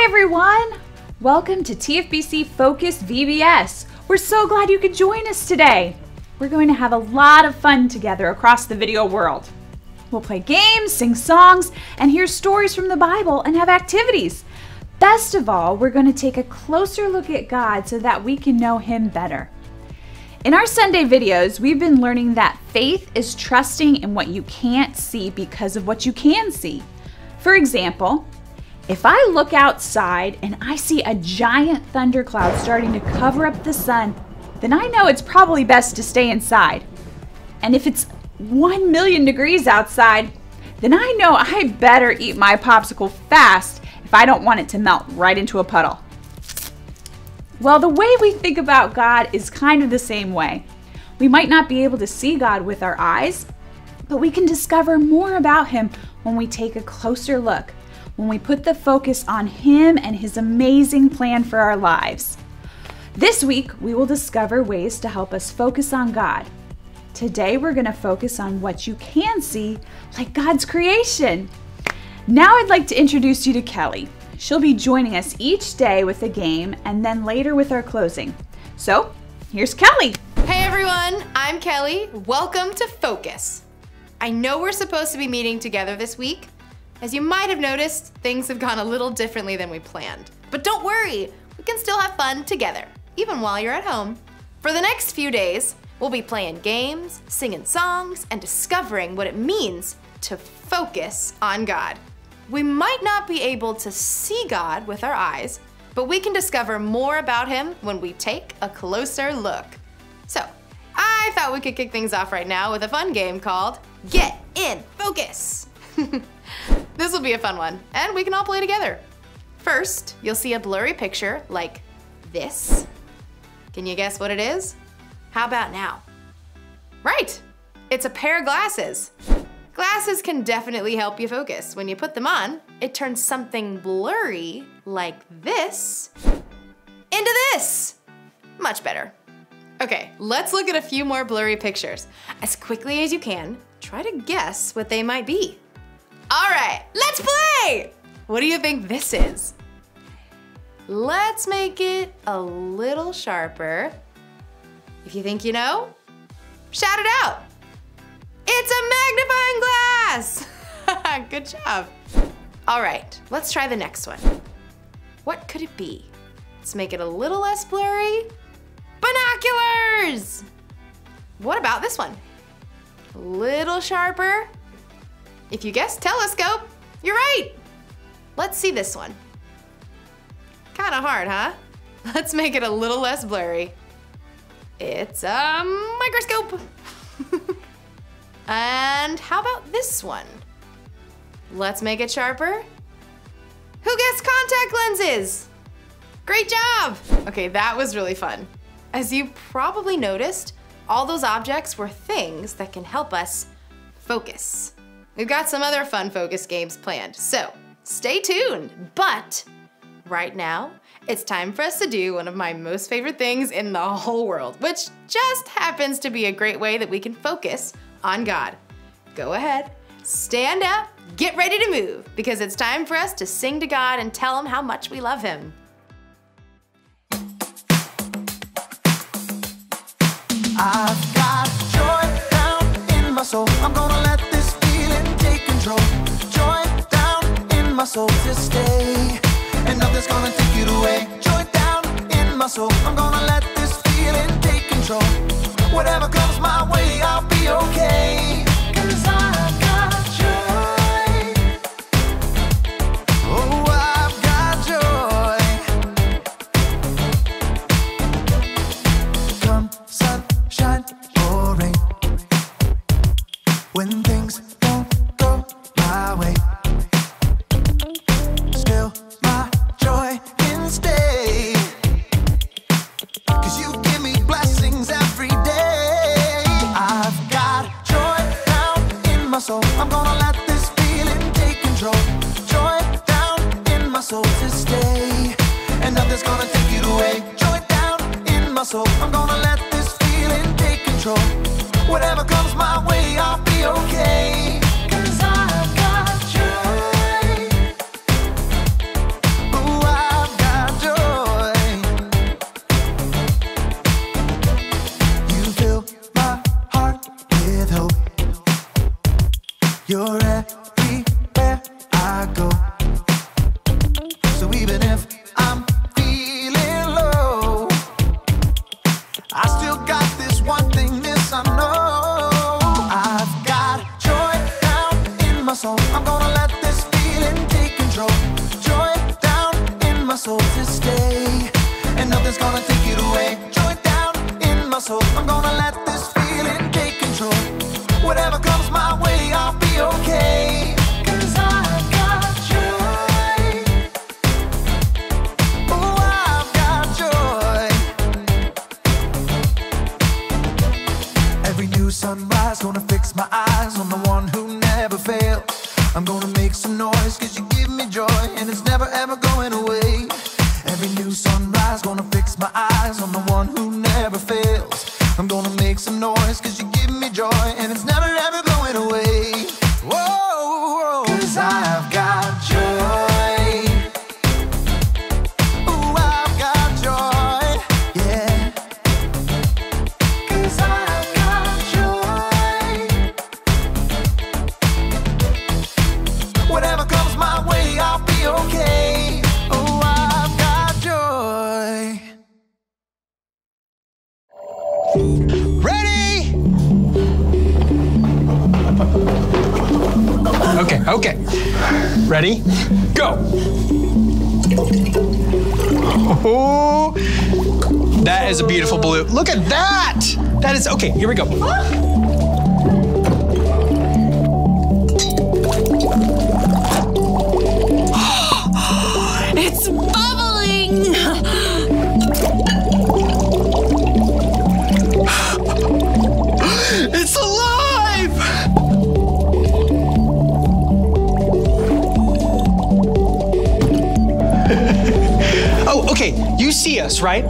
Hi everyone! Welcome to TFBC Focus VBS. We're so glad you could join us today. We're going to have a lot of fun together across the video world. We'll play games, sing songs, and hear stories from the Bible and have activities. Best of all, we're going to take a closer look at God so that we can know Him better. In our Sunday videos, we've been learning that faith is trusting in what you can't see because of what you can see. For example, if I look outside and I see a giant thundercloud starting to cover up the sun, then I know it's probably best to stay inside. And if it's 1 million degrees outside, then I know I better eat my popsicle fast if I don't want it to melt right into a puddle. Well, the way we think about God is kind of the same way. We might not be able to see God with our eyes, but we can discover more about Him when we take a closer look, when we put the focus on Him and His amazing plan for our lives. This week, we will discover ways to help us focus on God. Today, we're going to focus on what you can see, like God's creation. Now I'd like to introduce you to Kelly. She'll be joining us each day with a game and then later with our closing. So, here's Kelly. Hey everyone, I'm Kelly. Welcome to Focus. I know we're supposed to be meeting together this week. As you might have noticed, things have gone a little differently than we planned. But don't worry, we can still have fun together, even while you're at home. For the next few days, we'll be playing games, singing songs, and discovering what it means to focus on God. We might not be able to see God with our eyes, but we can discover more about Him when we take a closer look. So, I thought we could kick things off right now with a fun game called Get in Focus. This will be a fun one, and we can all play together. First, you'll see a blurry picture like this. Can you guess what it is? How about now? Right, it's a pair of glasses. Glasses can definitely help you focus. When you put them on, it turns something blurry like this into this. Much better. Okay, let's look at a few more blurry pictures. As quickly as you can, try to guess what they might be. All right, let's play! What do you think this is? Let's make it a little sharper. If you think you know, shout it out. It's a magnifying glass! Good job. All right, let's try the next one. What could it be? Let's make it a little less blurry. Binoculars! What about this one? A little sharper. If you guessed telescope, you're right. Let's see this one. Kinda hard, huh? Let's make it a little less blurry. It's a microscope. And how about this one? Let's make it sharper. Who guessed contact lenses? Great job! Okay, that was really fun. As you probably noticed, all those objects were things that can help us focus. We've got some other fun focus games planned, so stay tuned. But right now, it's time for us to do one of my most favorite things in the whole world, which just happens to be a great way that we can focus on God. Go ahead, stand up, get ready to move, because it's time for us to sing to God and tell Him how much we love Him. I've got joy down in my soul. I'm gonna let this feeling take control. Joy down in my soul to stay, and nothing's gonna take it away. Joy down in my soul. I'm gonna let this feeling take control. Whatever comes my way, I'll be okay. 'Cause I've got joy. Oh, I've got joy. Come sunshine or rain, when things don't go my way, still my joy can stay. 'Cause you give me blessings every day. I've got joy down in my soul. I'm gonna let this feeling take control. Joy down in my soul to stay, and nothing's gonna take it away. Joy down in my soul. I'm gonna let this feeling take control. Whatever comes my way, I'll be okay. 'Cause I've got joy. Oh, still got this one thing, this I know. I've got joy down in my soul. I'm gonna let this feeling take control. Joy down in my soul to stay, and nothing's gonna take it away. Joy down in my soul. I'm gonna let this feeling take control. Whatever comes my way, I'll be okay. 'Cause I've got joy. Oh, I've got joy. Every new sunrise gonna fix my eyes on the one who never fails. I'm gonna make some noise 'cause you give me joy, and it's never ever going away. Every new sunrise gonna fix my eyes on the one who never fails. I'm gonna make some noise 'cause you give me joy, and it's never ever going away. Whoa, 'cause I've got joy. Ooh, I've got joy, yeah. 'Cause I've got joy. Whatever comes my way, I'll be okay. Oh, I've got joy. Ready? Okay. Ready? Go. Oh, that is a beautiful blue. Look at that. That is, okay, here we go. It's bubbling! It's alive! Oh, okay, you see us, right?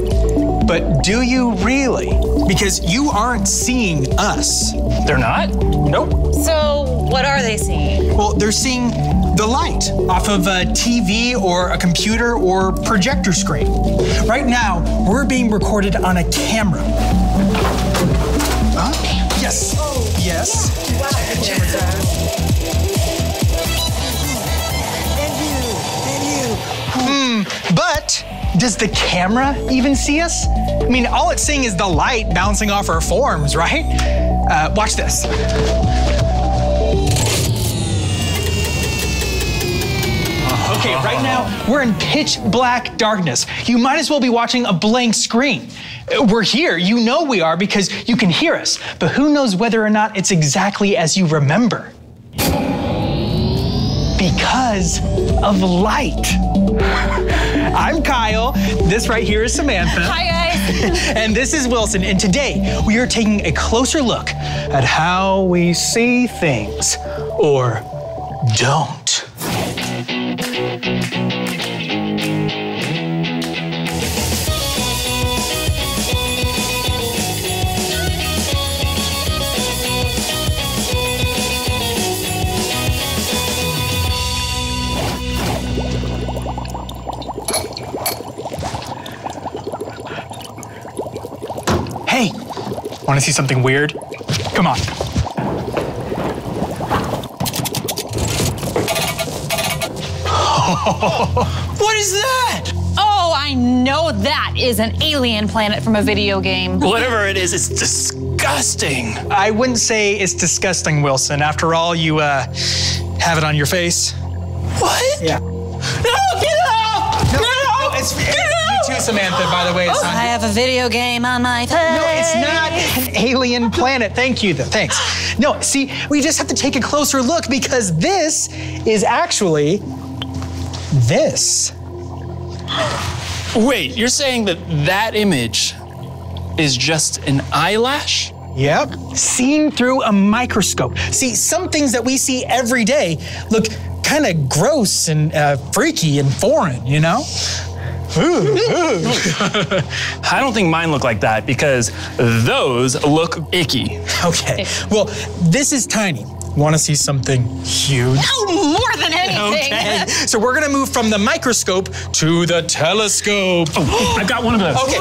But do you really? Because you aren't seeing us. They're not? Nope. So, what are they seeing? Well, they're seeing the light off of a TV or a computer or projector screen. Right now, we're being recorded on a camera. Huh? Yes. Yes. But does the camera even see us? I mean, all it's seeing is the light bouncing off our forms, right? Watch this. Okay, right now, we're in pitch black darkness. You might as well be watching a blank screen. We're here, you know we are because you can hear us, but who knows whether or not it's exactly as you remember. Because of light. I'm Kyle, this right here is Samantha. Hi, guys. And this is Wilson, and today we are taking a closer look at how we see things, or don't. Hey, want to see something weird? Come on. What is that? Oh, I know that is an alien planet from a video game. Whatever it is, it's disgusting. I wouldn't say it's disgusting, Wilson. After all, you have it on your face. What? Yeah. No, get out! No, it's you too, Samantha, by the way. It's not. I have a video game on my face. No, it's not an alien planet. Thank you, though. Thanks. No, see, we just have to take a closer look because this is actually this. Wait, you're saying that image is just an eyelash? Yep, seen through a microscope. See, some things that we see every day look kind of gross and freaky and foreign, you know? I don't think mine look like that because those look icky. Okay, well, this is tiny. Want to see something huge? Oh, more than anything. Okay, so we're gonna move from the microscope to the telescope. Oh, I've got one of those. Okay.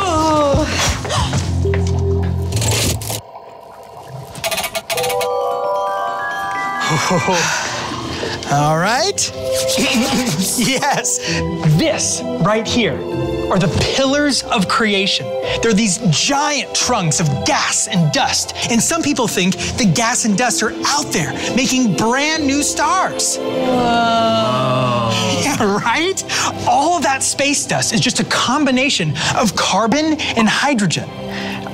All right, Yes, this right here are the pillars of creation. They're these giant trunks of gas and dust. And some people think the gas and dust are out there making brand new stars. Whoa. Yeah, right? All of that space dust is just a combination of carbon and hydrogen.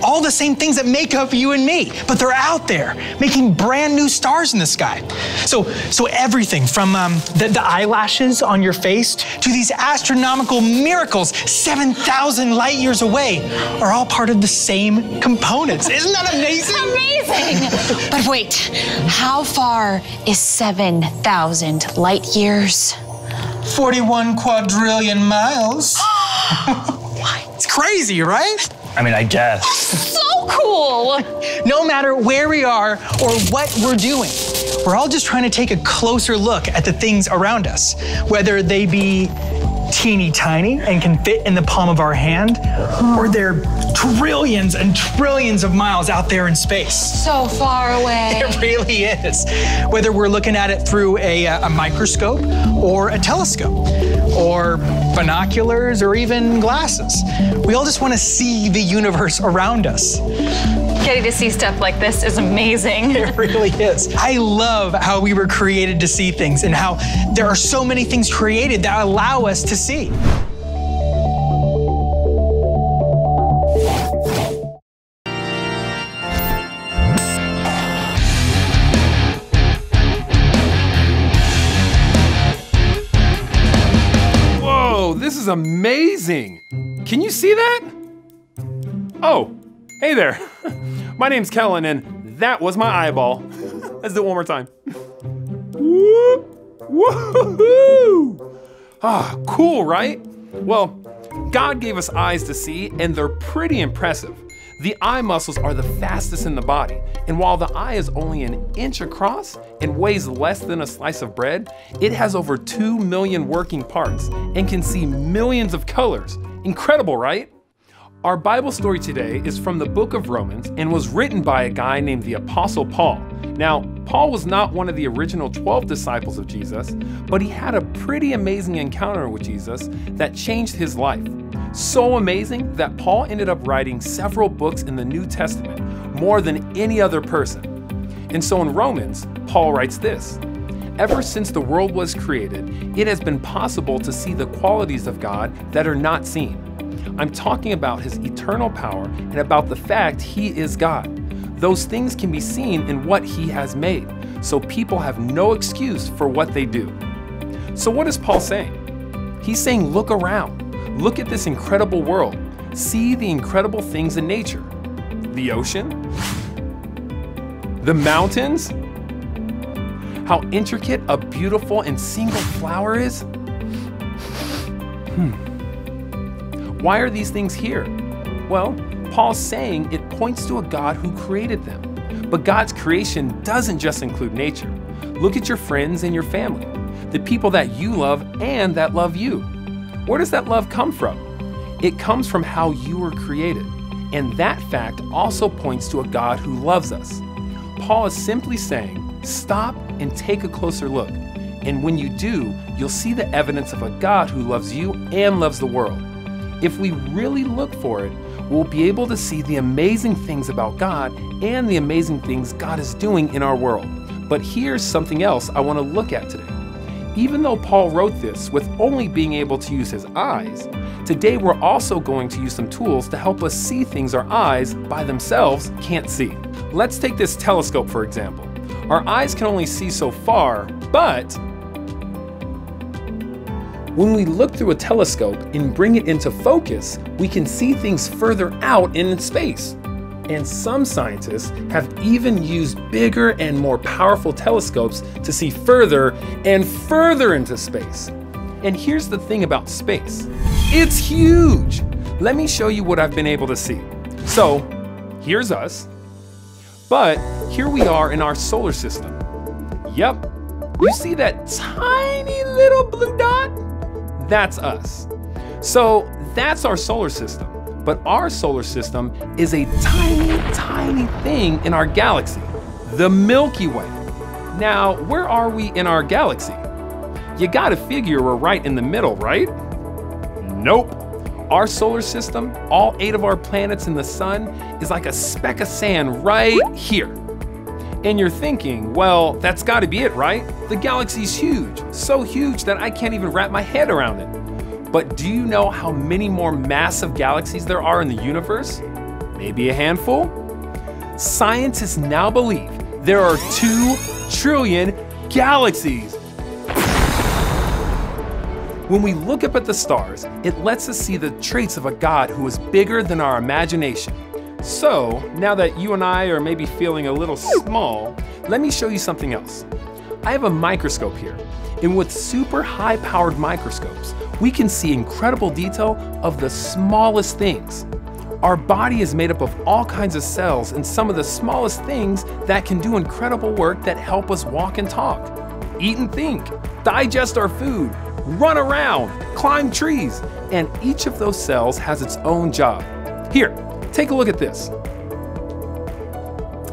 All the same things that make up you and me, but they're out there making brand new stars in the sky. So everything from the eyelashes on your face to these astronomical miracles 7,000 light years away are all part of the same components. Isn't that amazing? Amazing! But wait, how far is 7,000 light years? 41 quadrillion miles. It's crazy, right? I mean, I guess. So cool! No matter where we are or what we're doing, we're all just trying to take a closer look at the things around us, whether they be teeny tiny and can fit in the palm of our hand, or they're trillions and trillions of miles out there in space. So far away. It really is. Whether we're looking at it through a microscope or a telescope or binoculars or even glasses, we all just want to see the universe around us. Getting to see stuff like this is amazing. It really is. I love how we were created to see things and how there are so many things created that allow us to see. Whoa, this is amazing. Can you see that? Oh, hey there. My name's Kellen, and that was my eyeball. Let's do it one more time. Woo-hoo-hoo! Ah, cool, right? Well, God gave us eyes to see, and they're pretty impressive. The eye muscles are the fastest in the body, and while the eye is only an inch across and weighs less than a slice of bread, it has over 2 million working parts and can see millions of colors. Incredible, right? Our Bible story today is from the book of Romans and was written by a guy named the Apostle Paul. Now, Paul was not one of the original 12 disciples of Jesus, but he had a pretty amazing encounter with Jesus that changed his life. So amazing that Paul ended up writing several books in the New Testament, more than any other person. And so in Romans, Paul writes this: "Ever since the world was created, it has been possible to see the qualities of God that are not seen. I'm talking about his eternal power and about the fact he is God. Those things can be seen in what he has made, so people have no excuse for what they do." So what is Paul saying? He's saying, look around. Look at this incredible world. See the incredible things in nature. The ocean, the mountains, how intricate a beautiful and single flower is. Why are these things here? Well, Paul's saying it points to a God who created them. But God's creation doesn't just include nature. Look at your friends and your family, the people that you love and that love you. Where does that love come from? It comes from how you were created. And that fact also points to a God who loves us. Paul is simply saying, stop and take a closer look. And when you do, you'll see the evidence of a God who loves you and loves the world. If we really look for it, we'll be able to see the amazing things about God and the amazing things God is doing in our world. But here's something else I want to look at today. Even though Paul wrote this with only being able to use his eyes, today we're also going to use some tools to help us see things our eyes by themselves can't see. Let's take this telescope for example. Our eyes can only see so far, but when we look through a telescope and bring it into focus, we can see things further out in space. And some scientists have even used bigger and more powerful telescopes to see further and further into space. And here's the thing about space. It's huge. Let me show you what I've been able to see. So here's us, but here we are in our solar system. Yep, you see that tiny little blue dot? That's us. So that's our solar system. But our solar system is a tiny, tiny thing in our galaxy, the Milky Way. Now, where are we in our galaxy? You gotta figure we're right in the middle, right? Nope. Our solar system, all 8 of our planets in the sun, is like a speck of sand right here. And you're thinking, well, that's gotta be it, right? The galaxy's huge, so huge that I can't even wrap my head around it. But do you know how many more massive galaxies there are in the universe? Maybe a handful? Scientists now believe there are 2 trillion galaxies. When we look up at the stars, it lets us see the traits of a God who is bigger than our imagination. So, now that you and I are maybe feeling a little small, let me show you something else. I have a microscope here, and with super high-powered microscopes, we can see incredible detail of the smallest things. Our body is made up of all kinds of cells and some of the smallest things that can do incredible work that help us walk and talk, eat and think, digest our food, run around, climb trees, and each of those cells has its own job. Here, take a look at this.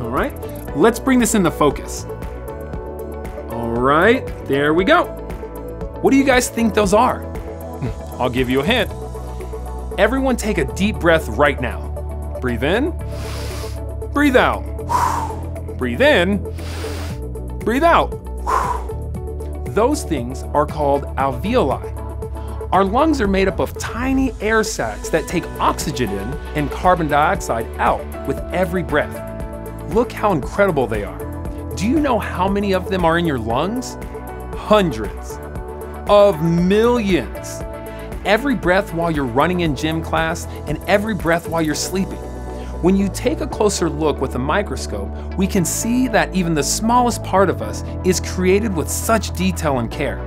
All right, let's bring this into focus. All right, there we go. What do you guys think those are? I'll give you a hint. Everyone take a deep breath right now. Breathe in, breathe out. Breathe in, breathe out. Those things are called alveoli. Our lungs are made up of tiny air sacs that take oxygen in and carbon dioxide out with every breath. Look how incredible they are. Do you know how many of them are in your lungs? Hundreds of millions. Every breath while you're running in gym class and every breath while you're sleeping. When you take a closer look with a microscope, we can see that even the smallest part of us is created with such detail and care.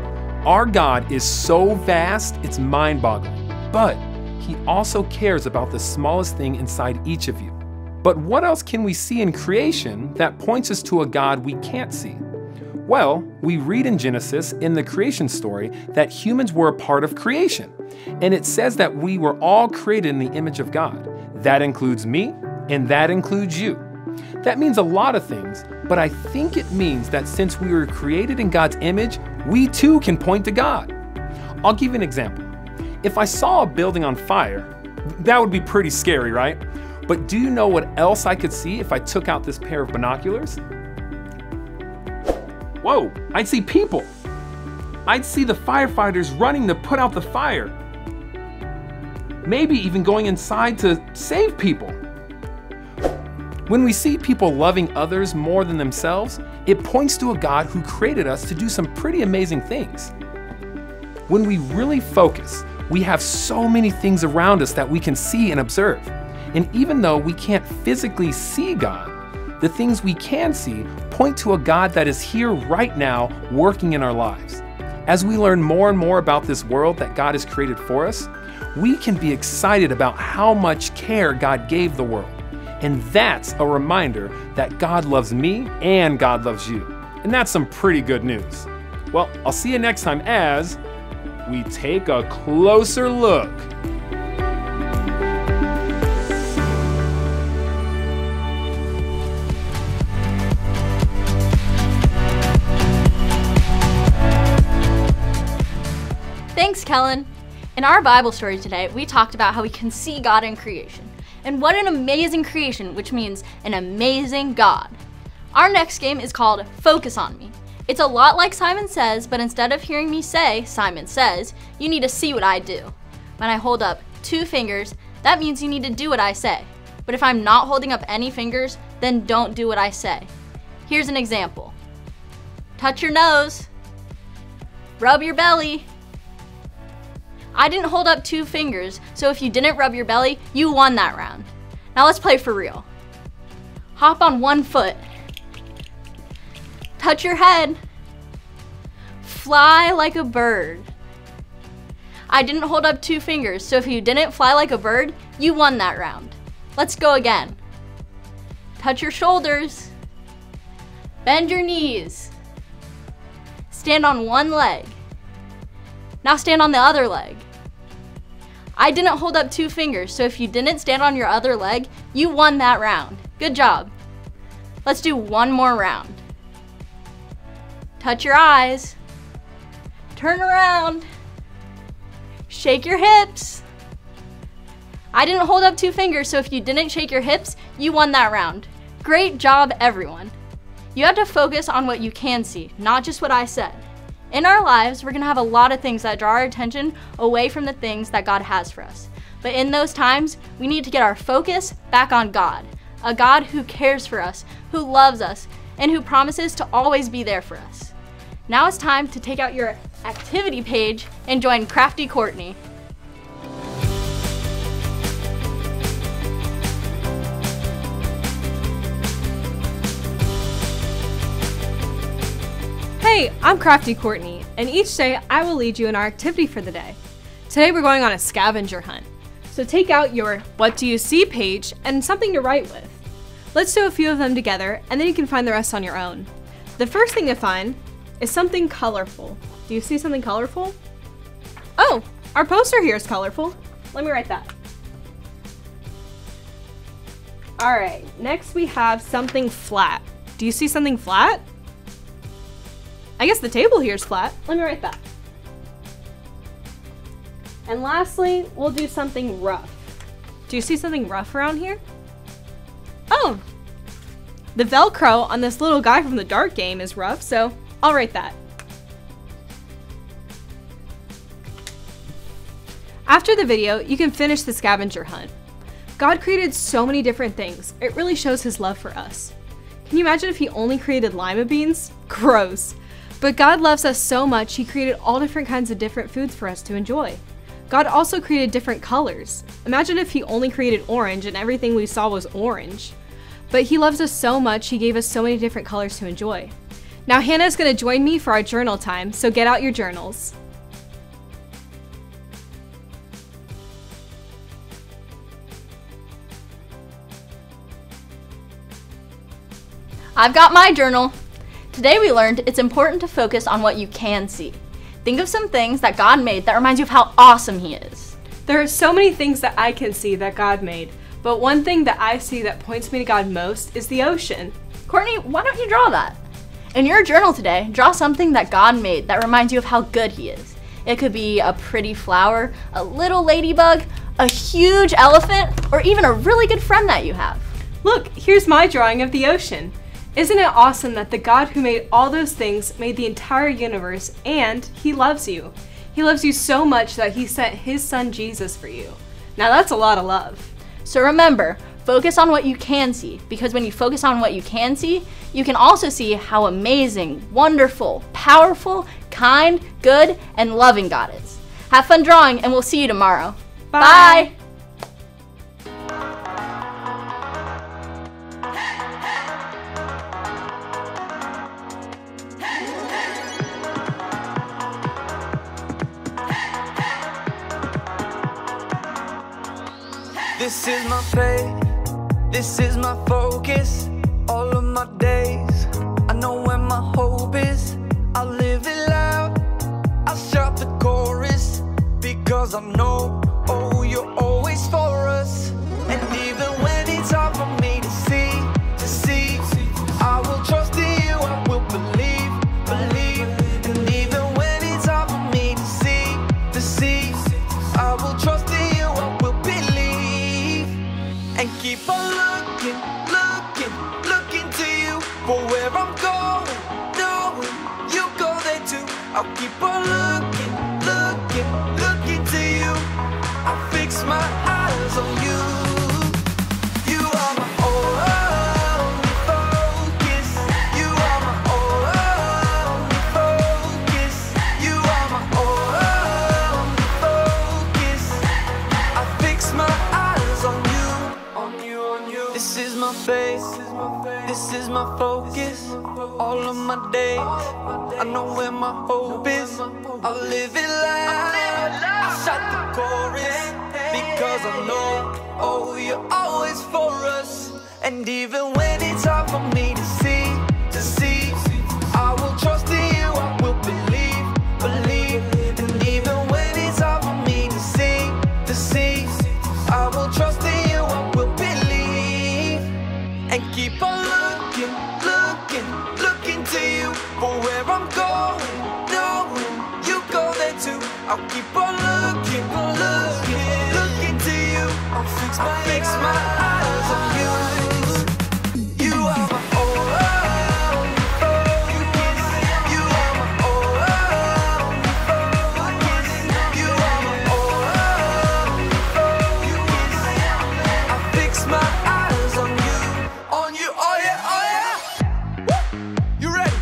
Our God is so vast, it's mind-boggling, but He also cares about the smallest thing inside each of you. But what else can we see in creation that points us to a God we can't see? Well, we read in Genesis in the creation story that humans were a part of creation, and it says that we were all created in the image of God. That includes me, and that includes you. That means a lot of things, but I think it means that since we were created in God's image, we too can point to God. I'll give you an example. If I saw a building on fire, that would be pretty scary, right? But do you know what else I could see if I took out this pair of binoculars? Whoa, I'd see people. I'd see the firefighters running to put out the fire. Maybe even going inside to save people. When we see people loving others more than themselves, it points to a God who created us to do some pretty amazing things. When we really focus, we have so many things around us that we can see and observe. And even though we can't physically see God, the things we can see point to a God that is here right now working in our lives. As we learn more and more about this world that God has created for us, we can be excited about how much care God gave the world. And that's a reminder that God loves me and God loves you. And that's some pretty good news. Well, I'll see you next time as we take a closer look. Thanks, Kellen. In our Bible story today, we talked about how we can see God in creation. And what an amazing creation, which means an amazing God. Our next game is called Focus on Me. It's a lot like Simon Says, but instead of hearing me say, Simon Says, you need to see what I do. When I hold up 2 fingers, that means you need to do what I say. But if I'm not holding up any fingers, then don't do what I say. Here's an example. Touch your nose. Rub your belly. I didn't hold up 2 fingers, so if you didn't rub your belly, you won that round. Now let's play for real. Hop on 1 foot. Touch your head. Fly like a bird. I didn't hold up 2 fingers, so if you didn't fly like a bird, you won that round. Let's go again. Touch your shoulders. Bend your knees. Stand on 1 leg. Now stand on the other leg. I didn't hold up 2 fingers, so if you didn't stand on your other leg, you won that round. Good job. Let's do 1 more round. Touch your eyes. Turn around. Shake your hips. I didn't hold up 2 fingers, so if you didn't shake your hips, you won that round. Great job, everyone. You have to focus on what you can see, not just what I said. In our lives, we're gonna have a lot of things that draw our attention away from the things that God has for us. But in those times, we need to get our focus back on God, a God who cares for us, who loves us, and who promises to always be there for us. Now it's time to take out your activity page and join Crafty Courtney. Hey, I'm Crafty Courtney, and each day I will lead you in our activity for the day. Today we're going on a scavenger hunt. So take out your What Do You See page and something to write with. Let's do a few of them together, and then you can find the rest on your own. The first thing to find is something colorful. Do you see something colorful? Oh, our poster here is colorful. Let me write that. All right, next we have something flat. Do you see something flat? I guess the table here is flat. Let me write that. And lastly, we'll do something rough. Do you see something rough around here? Oh, the Velcro on this little guy from the Dart game is rough, so I'll write that. After the video, you can finish the scavenger hunt. God created so many different things. It really shows his love for us. Can you imagine if he only created lima beans? Gross. But God loves us so much, he created all different kinds of different foods for us to enjoy. God also created different colors. Imagine if he only created orange and everything we saw was orange. But he loves us so much, he gave us so many different colors to enjoy. Now Hannah's gonna join me for our journal time, so get out your journals. I've got my journal. Today we learned it's important to focus on what you can see. Think of some things that God made that reminds you of how awesome he is. There are so many things that I can see that God made, but one thing that I see that points me to God most is the ocean. Courtney, why don't you draw that? In your journal today, draw something that God made that reminds you of how good he is. It could be a pretty flower, a little ladybug, a huge elephant, or even a really good friend that you have. Look, here's my drawing of the ocean. Isn't it awesome that the God who made all those things made the entire universe, and he loves you? He loves you so much that he sent his son Jesus for you. Now that's a lot of love. So remember, focus on what you can see, because when you focus on what you can see, you can also see how amazing, wonderful, powerful, kind, good, and loving God is. Have fun drawing, and we'll see you tomorrow. Bye. Bye. This is my faith, this is my focus, all of my days. I know where my hope is, I live it loud, I shout the chorus, because I know, oh, you're always for us. And even when it's hard for me to see, I will trust in you, I will believe. And even when it's hard for me to see, I will trust in you, I will believe. And keep on looking to you for where I'm going, knowing you go there too. I'll keep on looking to you. I fix my eyes on you. You are my only focus. You are my only focus. You are my only focus. I fix my eyes on you. This is my faith, this is my focus, all of my days. I know where my hope is, I'll live it loud. I shout the chorus, because I know, oh, you're always for us. And even when it's hard for me to see, I will trust in you, I will believe. And even when it's hard for me to see, I will trust in you, I will believe. And keep on looking to you for where I'm going, knowing you go I'll keep on looking, looking to you. I'll fix my eyes on you. You are my only focus. You are my only focus. You are my only focus. I fix my eyes on you, oh yeah, Woo! You ready?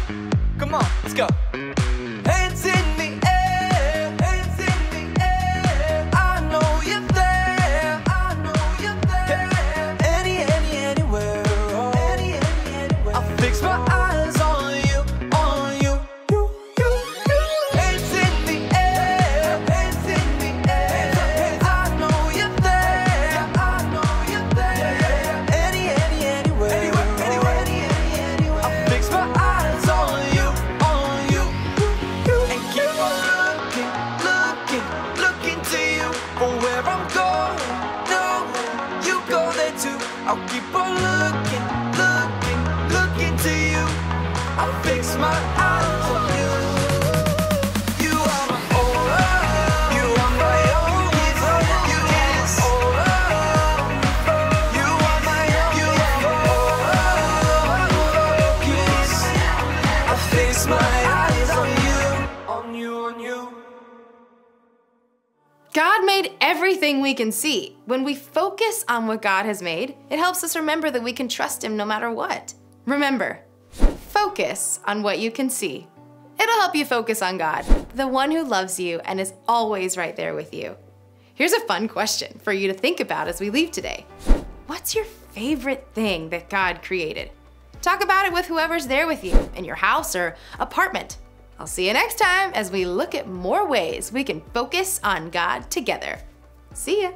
Come on, let's go. Hands in the air, hands in the air. I know you're there, I know you're there. Anywhere, oh. Anywhere. I fix my eyes on you, you. Hands in the air, hands in the air. I know you're there, I know you're there. Anywhere, I fix my eyes on you, and keep on looking to you for where I'm going. No, you go there too. I'll keep on looking to you. I'll fix my eyes on you. You are my only, you are my only focus. You are my focus. I fix my eyes on you. God made everything we can see. When we focus on what God has made, it helps us remember that we can trust Him no matter what. Remember, focus on what you can see. It'll help you focus on God, the one who loves you and is always right there with you. Here's a fun question for you to think about as we leave today. What's your favorite thing that God created? Talk about it with whoever's there with you in your house or apartment. I'll see you next time as we look at more ways we can focus on God together. See ya.